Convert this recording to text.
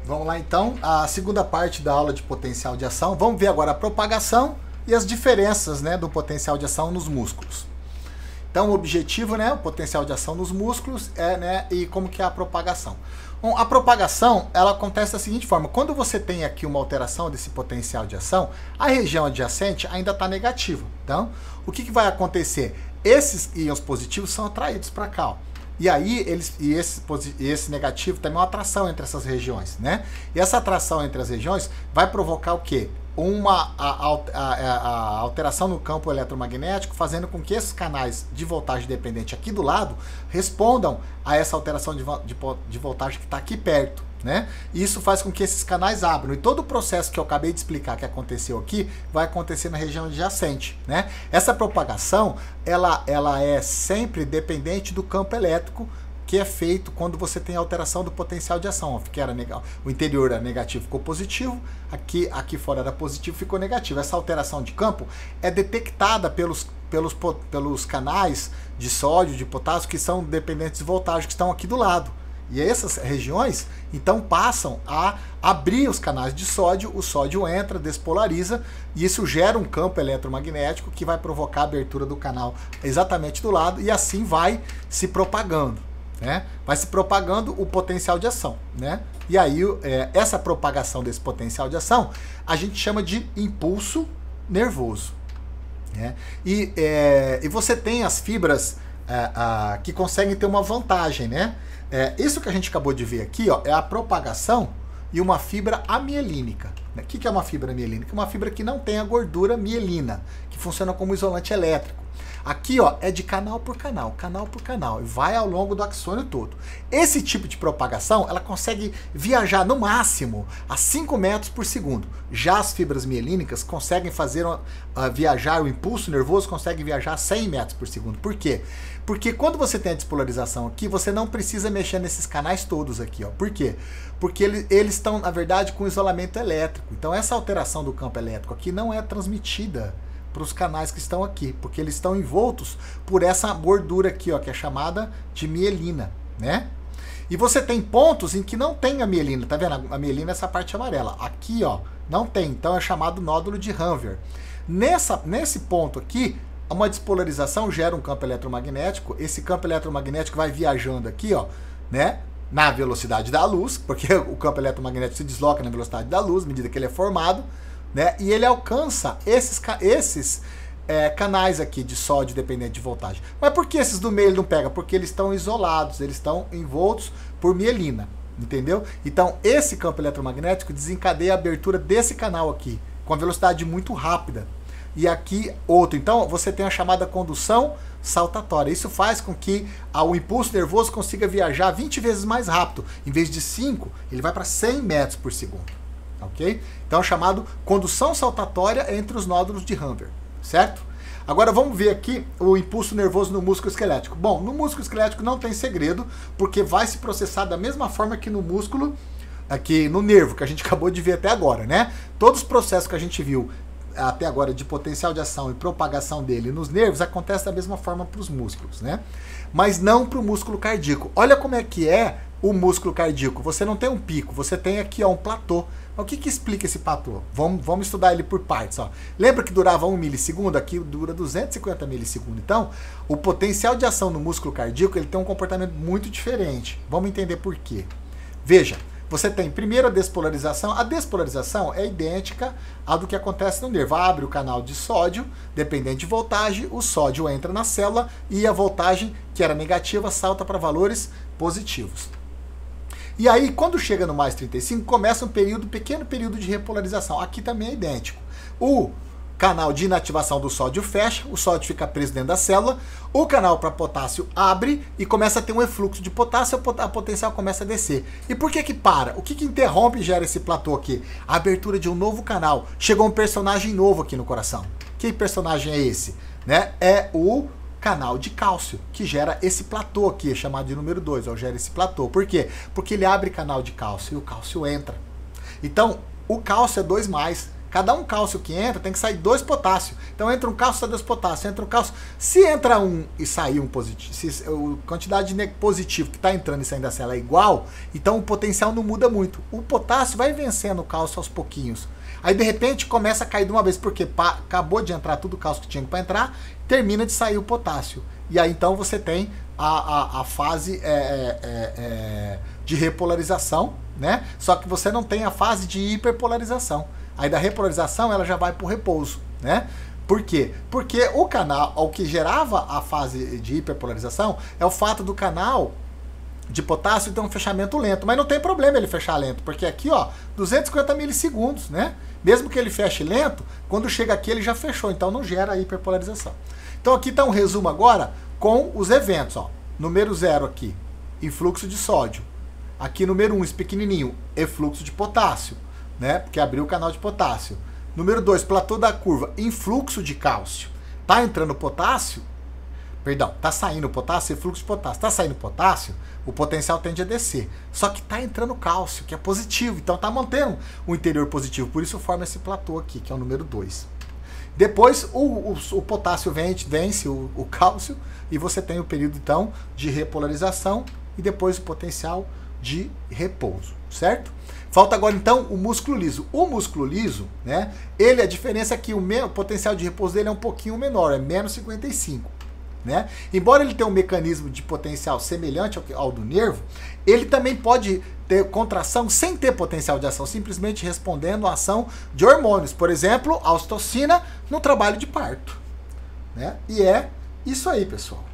Vamos lá então, a segunda parte da aula de potencial de ação. Vamos ver agora a propagação e as diferenças, né, do potencial de ação nos músculos. Então o objetivo, né, o potencial de ação nos músculos e como que é a propagação. Bom, a propagação, ela acontece da seguinte forma: quando você tem aqui uma alteração desse potencial de ação, a região adjacente ainda está negativa. Então, o que vai acontecer? Esses íons positivos são atraídos para cá, ó. E aí, esse negativo também é uma atração entre essas regiões, né? E essa atração entre as regiões vai provocar o quê? A alteração no campo eletromagnético, fazendo com que esses canais de voltagem dependente aqui do lado respondam a essa alteração de voltagem que está aqui perto, né? E isso faz com que esses canais abram. E todo o processo que eu acabei de explicar que aconteceu aqui vai acontecer na região adjacente, né? Essa propagação, ela é sempre dependente do campo elétrico que é feito quando você tem alteração do potencial de ação. Que era o interior era negativo, ficou positivo, aqui fora era positivo, ficou negativo. Essa alteração de campo é detectada pelos canais de sódio, de potássio, que são dependentes de voltagem, que estão aqui do lado. E essas regiões, então, passam a abrir os canais de sódio, o sódio entra, despolariza, e isso gera um campo eletromagnético que vai provocar a abertura do canal exatamente do lado, e assim vai se propagando, né? Vai se propagando o potencial de ação, né? E aí, essa propagação desse potencial de ação, a gente chama de impulso nervoso, né? E você tem as fibras que conseguem ter uma vantagem, né? Isso que a gente acabou de ver aqui, ó, é a propagação e uma fibra amielínica. O que é uma fibra amielínica? Uma fibra que não tem a gordura mielina, que funciona como isolante elétrico. Aqui, ó, é de canal por canal, e vai ao longo do axônio todo. Esse tipo de propagação, ela consegue viajar no máximo a 5 metros por segundo. Já as fibras mielínicas conseguem fazer viajar, o impulso nervoso consegue viajar a 100 metros por segundo. Por quê? Porque quando você tem a despolarização aqui, você não precisa mexer nesses canais todos aqui, ó. Por quê? Porque eles estão, na verdade, com isolamento elétrico. Então essa alteração do campo elétrico aqui não é transmitida para os canais que estão aqui, porque eles estão envoltos por essa gordura aqui, ó, que é chamada de mielina, né? E você tem pontos em que não tem a mielina, tá vendo? A mielina é essa parte amarela. Aqui, ó, não tem, então é chamado nódulo de Hanver. Nesse ponto aqui, uma despolarização gera um campo eletromagnético. Esse campo eletromagnético vai viajando aqui, ó, né, na velocidade da luz, porque o campo eletromagnético se desloca na velocidade da luz, à medida que ele é formado, né, e ele alcança esses canais aqui de sódio dependente de voltagem. Mas por que esses do meio ele não pega? Porque eles estão isolados, eles estão envoltos por mielina, entendeu? Então esse campo eletromagnético desencadeia a abertura desse canal aqui, com a velocidade muito rápida. E aqui outro. Então você tem a chamada condução saltatória. Isso faz com que o impulso nervoso consiga viajar 20 vezes mais rápido. Em vez de 5, ele vai para 100 metros por segundo. Ok? Então é chamado condução saltatória entre os nódulos de Hanver, certo? Agora vamos ver aqui o impulso nervoso no músculo esquelético. Bom, no músculo esquelético não tem segredo, porque vai se processar da mesma forma que no músculo, aqui no nervo, que a gente acabou de ver até agora, né? Todos os processos que a gente viu até agora de potencial de ação e propagação dele nos nervos acontece da mesma forma para os músculos, né? Mas não para o músculo cardíaco. Olha como é que é o músculo cardíaco. Você não tem um pico, você tem aqui, ó, um platô. O que explica esse platô? Vamos estudar ele por partes, ó. Lembra que durava 1 milissegundo? Aqui dura 250 milissegundos. Então, o potencial de ação no músculo cardíaco, ele tem um comportamento muito diferente. Vamos entender por quê. Veja, você tem primeiro a despolarização. A despolarização é idêntica à do que acontece no nervo. Abre o canal de sódio, dependente de voltagem, o sódio entra na célula e a voltagem, que era negativa, salta para valores positivos. E aí, quando chega no mais 35, começa um pequeno período de repolarização. Aqui também é idêntico. O canal de inativação do sódio fecha, o sódio fica preso dentro da célula, o canal para potássio abre e começa a ter um efluxo de potássio, a potencial começa a descer. E por que para? O que interrompe e gera esse platô aqui? A abertura de um novo canal. Chegou um personagem novo aqui no coração. Que personagem é esse? Né? É o canal de cálcio, que gera esse platô aqui, chamado de número 2, ó, gera esse platô. Por quê? Porque ele abre canal de cálcio e o cálcio entra. Então, o cálcio é 2+, cada um cálcio que entra tem que sair 2 potássio. Então entra um cálcio, sai 2 potássio, entra um cálcio. Se entra um e sair um positivo, se a quantidade de positivo que está entrando e saindo da célula é igual, então o potencial não muda muito. O potássio vai vencendo o cálcio aos pouquinhos. Aí de repente começa a cair de uma vez, porque acabou de entrar tudo o cálcio que tinha para entrar, termina de sair o potássio. E aí então você tem a fase de repolarização, né? Só que você não tem a fase de hiperpolarização. Aí da repolarização ela já vai para o repouso, né? Por quê? Porque o canal, o que gerava a fase de hiperpolarização é o fato do canal de potássio ter um fechamento lento, mas não tem problema ele fechar lento, porque aqui, ó, 250 milissegundos, né? Mesmo que ele feche lento, quando chega aqui ele já fechou, então não gera hiperpolarização. Então aqui está um resumo agora com os eventos, ó. Número 0 aqui, influxo de sódio. Aqui número 1, esse pequenininho, efluxo de potássio, né? Porque abriu o canal de potássio. Número 2, platô da curva, influxo de cálcio. Tá entrando potássio, perdão, tá saindo potássio, efluxo de potássio. Tá saindo potássio, o potencial tende a descer. Só que tá entrando cálcio, que é positivo, então tá mantendo o interior positivo. Por isso forma esse platô aqui, que é o número 2. Depois o potássio vence o cálcio e você tem o período então de repolarização e depois o potencial de repouso, certo? Falta agora então o músculo liso. O músculo liso, né? A diferença é que o potencial de repouso dele é um pouquinho menor, é menos 55. Né? Embora ele tenha um mecanismo de potencial semelhante ao do nervo, ele também pode ter contração sem ter potencial de ação, simplesmente respondendo à ação de hormônios, por exemplo, a ocitocina no trabalho de parto. Né? E é isso aí, pessoal.